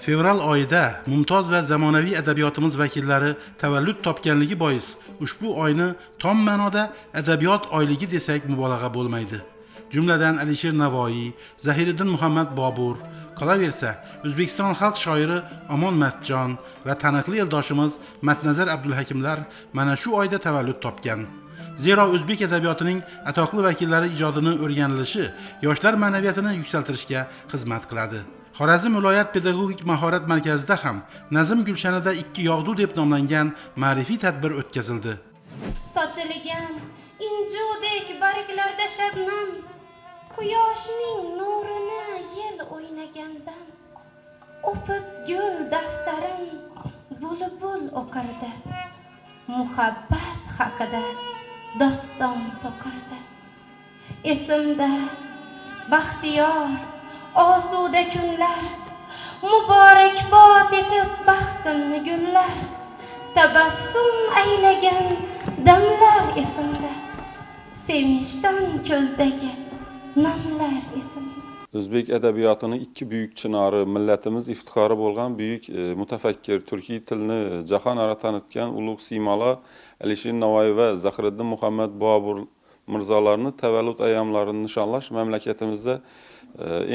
Fevral oyida mumtoz va zamonaviy adabiyotimiz vakillari tavallud topganligi bois ushbu oyni tom ma'noda adabiyot oyligi desak mubolag'a bo'lmaydi. Jumladan Alisher Navoiy, Zahiriddin Muhammad Bobur, qolaversa O'zbekiston xalq shoiri Omon Matjon va taniqli eldoshimiz Matnazar Abdulhakimlar mana shu oyda tavallud topgan. Zero o'zbek adabiyotining atoqli vakillari ijodining o'rganilishi yoshlar ma'naviyatini yuksaltirishga xizmat qiladi. Xorazm viloyat pedagogik mahorat markazida ham Nazm Gulshanida 2 yog'du deb nomlangan ma'rifiy tadbir o'tkazildi. Sochilgan injudek barglarda shabnam, quyoshning nurini yel o'ynagandan, o'pib gul daftarin bulbul o'qirdi, muhabbat haqida doston to'qirdi. Esimda baxtiyor osuda kunlar, muborakbod etib baxtimni gullar, tabassum aylagan damlar esimda, sevinchdan ko'zdagi namlar esimda. O'zbek adabiyotining 2 buyuk chinori, millatimiz iftixori bo'lgan buyuk mutafakkir, turkiy tilni jahon aro tanitgan ulug' siymolar Alisher Navoiy va Zahiriddin Muhammad Bobur mirzolarni tavallud ayyomlarini nishonlash mamlakatimizda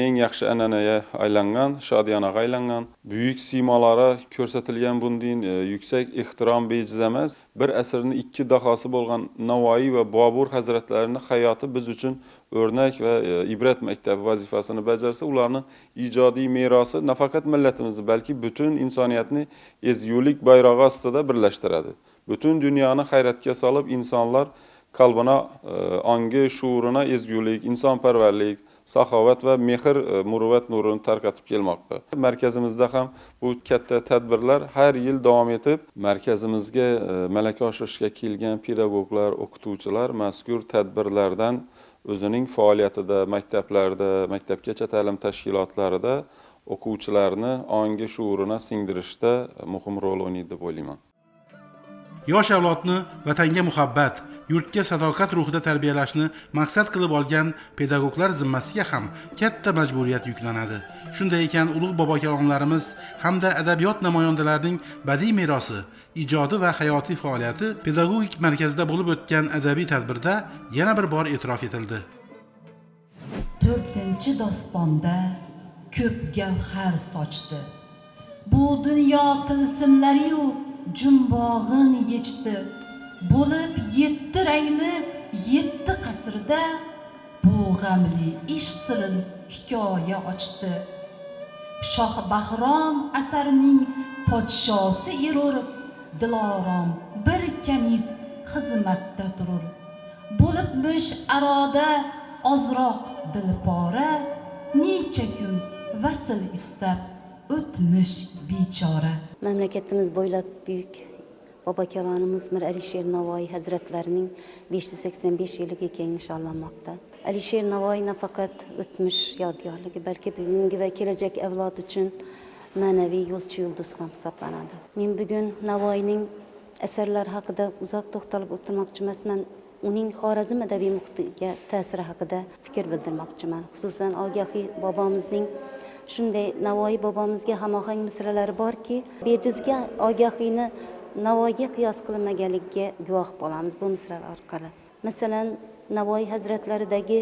eng yaxshi an'anaga aylangan, shodiyonaga aylangan, buyuk siymolara ko'rsatilgan bunday yuksak ehtirom bejiz emas. Bir asrning 2 dahosi bo'lgan Navoiy va Bobur hazratlarining hayoti biz uchun o'rnak va ibrat maktabi vazifasini bajarsa, ularning ijodiy merosi nafaqat millatimizni, balki butun insoniyatni ezgulik bayrog'i ostida birlashtiradi. Butun dunyoni hayratga solib, insonlar qalbına, ongi, shuuruna ezgulik, insonparvarlik, saxovat va mehr, muruvvat nurini tarqatib kelmoqda. Markazimizda ham bu katta tadbirlar har yil davom etib, markazimizga malaka oshirishga kelgan pedagoglar, o'qituvchilar mazkur tadbirlardan o'zining faoliyatida, maktablarda, maktabgacha ta'lim tashkilotlarida o'quvchilarni ongi, shuuruna singdirishda muhim rol o'ynaydi deb o'ylayman. Yosh avlodni vatanga muhabbat, yurtga sadoqat ruhida tarbiyalashni maqsad qilib olgan pedagoglar zimmasiga ham katta majburiyat yuklanadi. Shunday ekan, ulug' bobokalonlarimiz hamda adabiyot namoyandalarining badiiy merosi, ijodi va hayotiy faoliyati pedagogik markazda bo'lib o'tgan adabiy tadbirda yana bir bor e'tirof etildi. 4-dostonda ko'p gavhar sochdi. Bu dunyo tilsimlari-yu jumbog'in yechdi. Bo'lib 7 rangli 7 qasrda bu g'amli ish sirin hikoya ochdi. Shoh Bahrom asarining podshosi erur, Dilorom bir kaniz xizmatda turur. Bo'libmish aroda ozroq dilpora, necha kun vasl istab o'tmish bechora. Mamlakatimiz bo'ylab buyuk bobokalonimiz Mir Alisher Navoiy hazratlarining 585 yiliga keng nishonlanmoqda. Alisher Navoiy nafaqat o'tmish yodgorligi, balki bugungi va kelajak avlod uchun ma'naviy yo'lchi yulduz ham hisoblanadi. Men bugun Navoiyning asarlari haqida uzoq to'xtalib o'tirmoqchi emasman. Uning Xorazm adabiy muhitiga ta'siri haqida fikr bildirmoqchiman. Xususan Ogahiy bobomizning shunday Navoiy bobomizga hamohang misralari borki, bejizga Ogahiyni Navoiyga qiyos qilinmaganligiga guvoh bo'lamiz bu misralar orqali. Masalan, Navoiy hazratlaridagi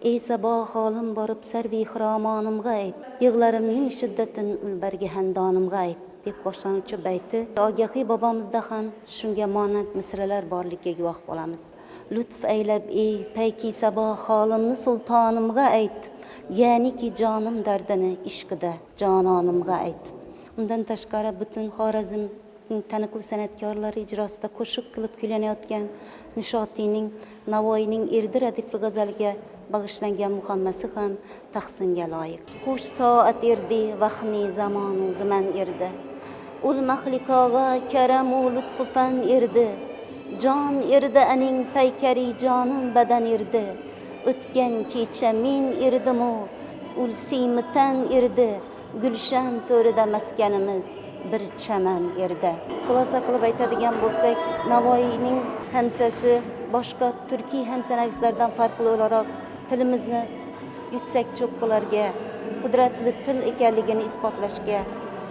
"Ey sabo holim borib sarvi xiramonimga ayt, yig'larimning shiddatin ulbarga handonimga ayt" deb boshlanuvchi bayti Ogahiy bobomizda ham shunga monand misralar borligiga guvoh bo'lamiz. Lutf aylab ey payki sabo holimni sultonimga ayt, ya'niki jonim dardini ishqida jononimga ayt. Undan tashqari butun Xorazm taniqli san'atkorlar ijrosida qo'shiq qilib kuylanayotgan Nishotiyning Navoiyning Erdi radifli g'azaliga bag'ishlangan muhammasi ham tahsinga loyiq. Xush soat erdi vaqtni zamonu zaman erdi. Ul maxliqoga karamu lutfu fan erdi. Jon erdi aning paykari jonim badan erdi. O'tgan kecha men erdimu ul siymitan erdi. Gulshan to'rida maskanimiz bir chaman erdi. Xulosa qilib aytadigan bo'lsak, Navoiyning hamsasi boshqa turkiy hamsanavislardan farqli o'laroq tilimizni yuksak cho'qqilarga, qudratli til ekanligini isbotlashga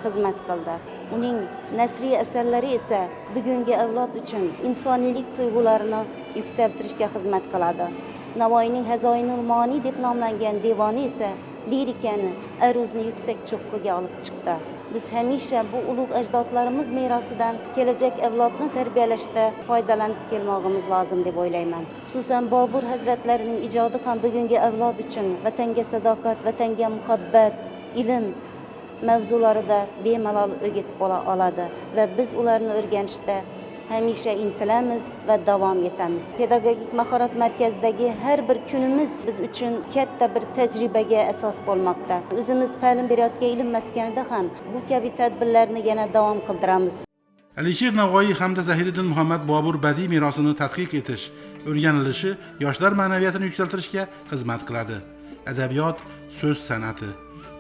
xizmat qildi. Uning nasriy asarlari esa bugungi avlod uchun insoniylik tuyg'ularini yuksaltirishga xizmat qiladi. Navoiyning Hazoinul Ma'ni deb nomlangan devoni esa lirikani, aruzni yuksak cho'qqiga olib chiqdi. Biz hamisha bu ulug' ajdodlarimiz merosidan kelajak avlodni tarbiyalashda foydalanib kelmoqimiz lozim deb o'ylayman. Xususan Bobur hazratlarining ijodi ham bugungi avlod uchun vatanga sadoqat, vatanga muhabbat, ilm mavzularida bemalol o'git bo'la oladi va biz ularni o'rganishda hamisha intilamiz va davom etamiz. Pedagogik mahorat markazidagi har bir kunimiz biz uchun katta bir tajribaga asos bo'lmoqda. O'zimiz ta'lim berayotgan ilm maskanida ham bu kabi tadbirlarni yana davom qildiramiz. Alisher Navoiy hamda Zahiriddin Muhammad Bobur badiiy merosini tadqiq etish, o'rganilishi yoshlar ma'naviyatini yuksaltirishga xizmat qiladi. Adabiyot so'z san'ati,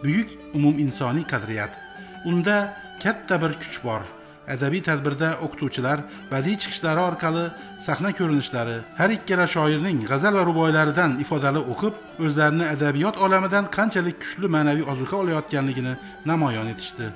buyuk umum insoniy qadriyat. Unda katta bir kuch bor. Adabiy tadbirda o'qituvchilar badiiy chiqishlari orqali sahna ko'rinishlari, har ikkala shoirning g'azal va ruboilaridan ifodali o'qib, o'zlarini adabiyot olamidan qanchalik kuchli ma'naviy ozuqa olayotganligini namoyon etishdi.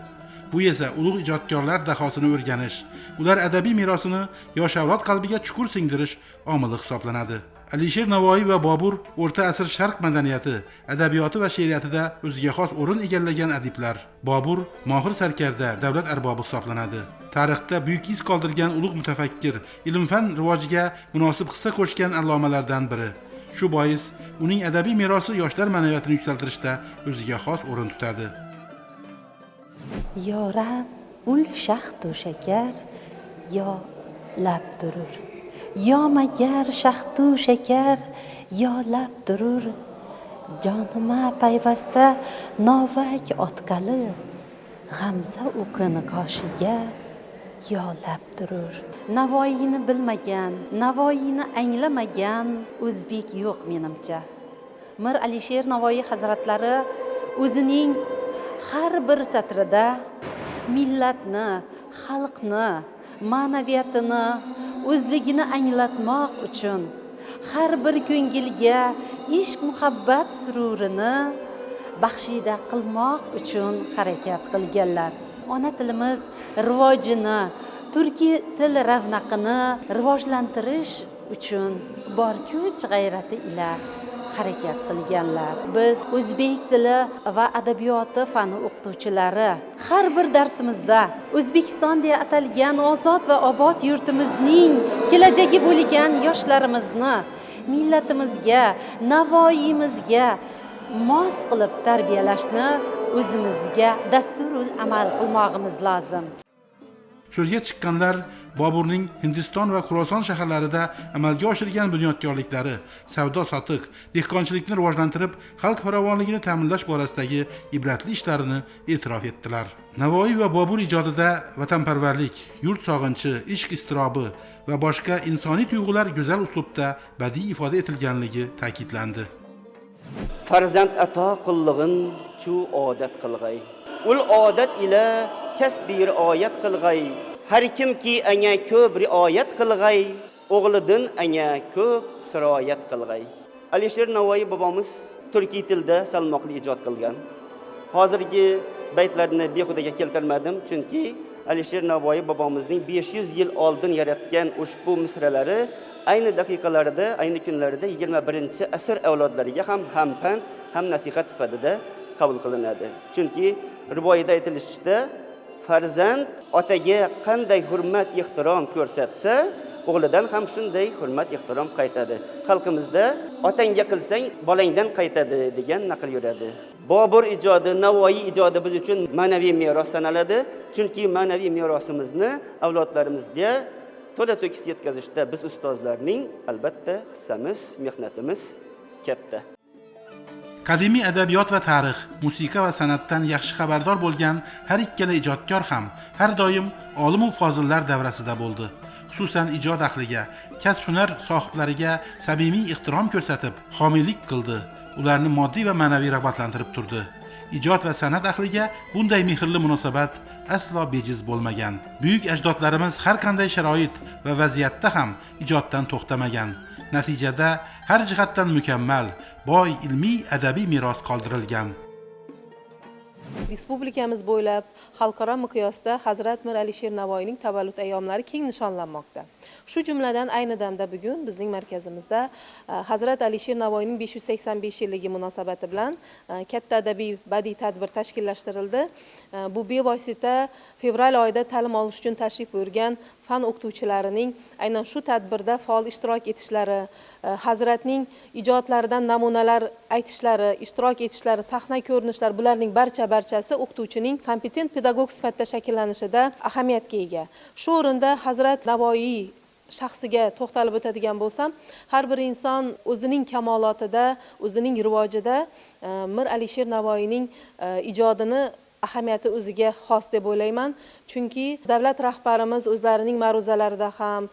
Bu esa ulug' ijodkorlar dahosini o'rganish, ular adabiy merosini yosh avlod qalbiga chuqur singdirish omili hisoblanadi. Alisher Navoiy va Bobur o'rta asr sharq madaniyati, adabiyoti va she'riyatida o'ziga xos o'rin egallagan adiblar. Bobur mohir sarkarda, davlat arbobi hisoblanadi. Tarixda buyuk iz qoldirgan ulug' mutafakkir, ilm-fan rivojiga munosib hissa qo'shgan allomalardan biri. Shu bois uning adabiy merosi yoshlar ma'naviyatini yuksaltirishda o'ziga xos o'rin tutadi. Yo rab ul shaxtu shakar, yo lab durur. Yo magar shaxtu shakar, yo lab durur. Jonima payvasta novak otqali, g'amza o'qini qoshiga yo lab durur. Navoiyni bilmagan, Navoiyni anglamagan o'zbek yo'q menimcha. Mir Alisher Navoiy hazratlari o'zining har bir satrida millatni, xalqni, ma'naviyatini, o'zligini anglatmoq uchun har bir ko'ngilga ishq muhabbat sururini baxshida qilmoq uchun harakat qilganlar. Ona tilimiz rivojini, turkiy til ravnaqini rivojlantirish uchun bor kuch g'ayrati ila harakat qilganlar. Biz o'zbek tili va adabiyoti fani o'qituvchilari har bir darsimizda O'zbekiston deya atalgan ozod va obod yurtimizning kelajagi bo'lgan yoshlarimizni millatimizga, Navoiyimizga mos qilib tarbiyalashni o'zimizga dasturul amal qilmog'imiz lozim. So'zga chiqqanlar Boburning Hindiston va Xuroson shaharlarida amalga oshirgan bunyodkorliklari, savdo-sotiq, dehqonchilikni rivojlantirib, xalq farovonligini ta'minlash borasidagi ibratli ishlarini e'tirof etdilar. Navoiy va Bobur ijodida vatanparvarlik, yurt sog'inchi, ishq iztirobi va boshqa insoniy tuyg'ular go'zal uslubda badiiy ifoda etilganligi ta'kidlandi. Farzand ato qullig'in chu odat qilg'ay. Ul odat ila kasb rioyat qilg'ay. Har kimki anga ko'p rioyat qilg'ay, o'g'lidan anga ko'p siroyat qilg'ay. Alisher Navoiy bobomiz turkiy tilda salmoqli ijod qilgan. Hozirgi baytlarni behudaga keltirmadim, chunki Alisher Navoiy bobomizning 500 yil oldin yaratgan ushbu misralari ayni daqiqalarda, ayni kunlarda 21-asr avlodlariga ham pand, ham nasihat sifatida qabul qilinadi. Chunki rivoyatda aytilishicha, farzand otaga qanday hurmat ehtirom ko'rsatsa, o'g'lidan ham shunday hurmat ehtirom qaytadi. Xalqimizda otangga qilsang, bolangdan qaytadi degan naql yuradi. Bobur ijodi, Navoiy ijodi biz uchun ma'naviy meros sanaladi. Chunki ma'naviy merosimizni avlodlarimizga to'la-to'kis yetkazishda biz ustozlarning albatta hissamiz, mehnatimiz katta. Qadimiy adabiyot va tarix, musiqa va san'atdan yaxshi xabardor bo'lgan har ikkala ijodkor ham har doim olim va fozillar davrasida bo'ldi. Xususan ijod ahliga, kasb-hunar sohiblariga samimiy ehtirom ko'rsatib, homiylik qildi. Ularni moddiy va ma'naviy rag'batlantirib turdi. Ijod va san'at ahliga bunday mehrli munosabat aslo bejiz bo'lmagan. Buyuk ajdodlarimiz har qanday sharoit va vaziyatda ham ijoddan to'xtamagan. Natijada har jihatdan mukammal, boy ilmiy adabiy meros qoldirilgan. Respublikamiz bo'ylab xalqaro miqyosda Hazrat Mir Alisher Navoiyning tavallud ayyomlari keng nishonlanmoqda. Shu jumladan ayni damda bugun bizning markazimizda Hazrat Alisher Navoiyning 585 yilligi munosabati bilan katta adabiy badiiy tadbir tashkillashtirildi. Bu bevosita fevral oyida ta'lim olish uchun tashrif buyurgan fan o'qituvchilarining aynan shu tadbirda faol ishtirok etishlari, Hazratning ijodlaridan namunalar aytishlari, ishtirok etishlari, sahna ko'rinishlari, bularning barchasi o'qituvchining kompetent pedagog sifatida shakllanishida ahamiyatga ega. Shu o'rinda Hazrat Navoiy shaxsiga to'xtalib o'tadigan bo'lsam, har bir inson o'zining kamolotida, o'zining rivojida Mir Alisher Navoiyning ijodini ahamiyati o'ziga xos deb o'ylayman. Chunki davlat rahbarimiz o'zlarining ma'ruzalarida ham,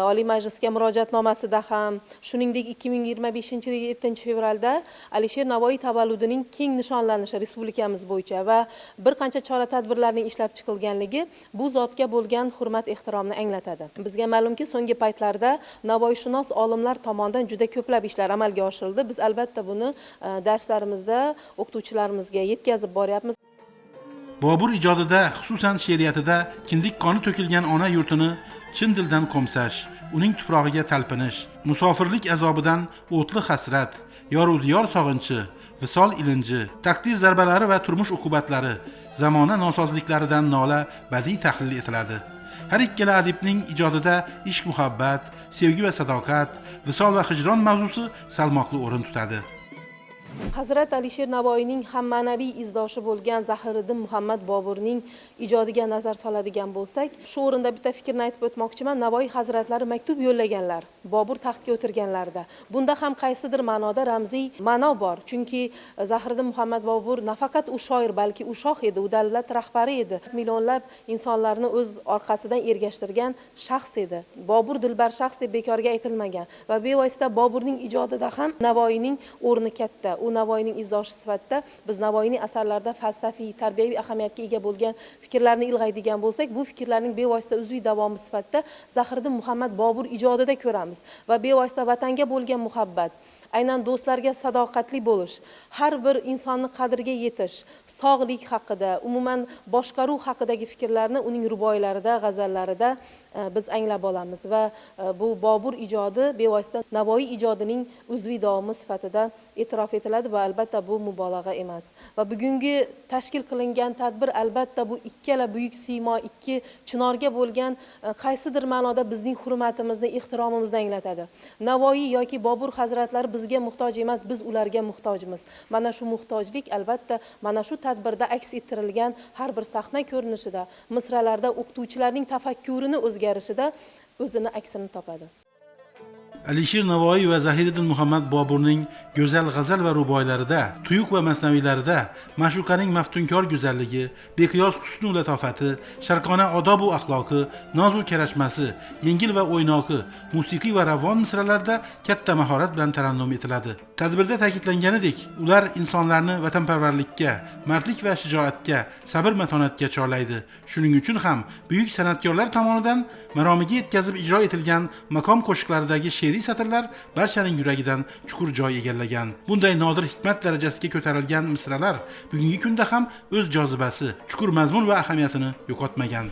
Oliy Majlisga murojaatnomasida ham, shuningdek 2025-yil 7-fevralda Alisher Navoiy tavalludining keng nishonlanishi respublikamiz bo'yicha va bir qancha chora-tadbirlarning ishlab chiqilganligi bu zotga bo'lgan hurmat-ehtiromni anglatadi. Bizga ma'lumki, so'nggi paytlarda Navoiyshunos olimlar tomonidan juda ko'plab ishlar amalga oshirildi. Biz albatta buni darslarimizda o'qituvchilarimizga yetkazib boryapmiz. Bobur ijodida, xususan she'riyatida kindik qoni to'kilgan ona yurtini chin dildan qo'msash, uning tuprog'iga talpinish, musofirlik azobidan o'tli hasrat, yoru diyor sog'inchi, visol ilinji, taqdir zarbalari va turmush uqubatlari, zamona nosozliklaridan nola badiiy tahlil etiladi. Har ikkala adibning ijodida ishq muhabbat, sevgi va sadoqat, visol va hijron mavzusi salmoqli o'rin tutadi. Hazrat Alisher Navoiyning ham ma'naviy izdoshi bo'lgan Zahiriddin Muhammad Boburning ijodiga nazar soladigan bo'lsak, shu o'rinda bitta fikrni aytib o'tmoqchiman. Navoiy hazratlari maktub yo'llaganlar Bobur taxtga o'tirganlarida. Bunda ham qaysidir ma'noda ramziy ma'no bor. Chunki Zahiriddin Muhammad Bobur nafaqat u shoir, balki u shoh edi, u davlat rahbari edi. Millionlab insonlarni o'z orqasidan ergashtirgan shaxs edi. Bobur dilbar shaxs deb bekorga aytilmagan va bevosita Boburning ijodida ham Navoiyning o'rni katta. U Navoiyning izdoshi sifatida biz Navoiyning asarlarida falsafiy, tarbiyaviy ahamiyatga ega bo'lgan fikrlarni ilg'aydigan bo'lsak, bu fikrlarning bevosita uzviy davomi sifatida Zahiriddin Muhammad Bobur ijodida ko'ramiz va bevosita vatanga bo'lgan muhabbat, aynan do'stlarga sadoqatli bo'lish, har bir insonni qadriga yetish, sog'lik haqida, umuman boshqaruv haqidagi fikrlarni uning ruboiylarida, g'azallarida biz anglab olamiz va bu Bobur ijodi bevosita Navoiy ijodining uzviy davomi sifatida e'tirof etiladi va albatta bu mubolag'a emas. Va bugungi tashkil qilingan tadbir albatta bu ikkala buyuk siymo, ikki chinorga bo'lgan qaysidir ma'noda bizning hurmatimizni, ehtiromimizni anglatadi. Navoiy yoki Bobur hazratlari bizga muhtoj emas, biz ularga muhtojmiz. Mana shu muhtojlik albatta mana shu tadbirda aks ettirilgan har bir sahna ko'rinishida, misralarda o'qituvchilarning tafakkurini o'zgarishida o'zini aksini topadi. Alisher Navoiy va Zahiriddin Muhammad Boburning go'zal g'azal va ruboiylarida, tuyuq va masnaviylarida ma'shuqaning maftunkor go'zalligi, beqiyos husn va latofati, sharqona odob va axloqi, noz va karashmasi, yengil va o'ynoqi, musiqiy va ravon misralarda katta mahorat bilan tarannum etiladi. Tadbirda ta'kidlanganidek, ular insonlarni vatanparvarlikka, mardlik va shijoatga, sabr-matonatga chorlaydi. Shuning uchun ham buyuk san'atkorlar tomonidan maromiga yetkazib ijro etilgan maqom qo'shiqlaridagi she'riy satrlar barchaning yuragidan chuqur joy egallagan. Bunday nodir hikmat darajasiga ko'tarilgan misralar bugungi kunda ham o'z jozibasi, chuqur mazmun va ahamiyatini yo'qotmagan.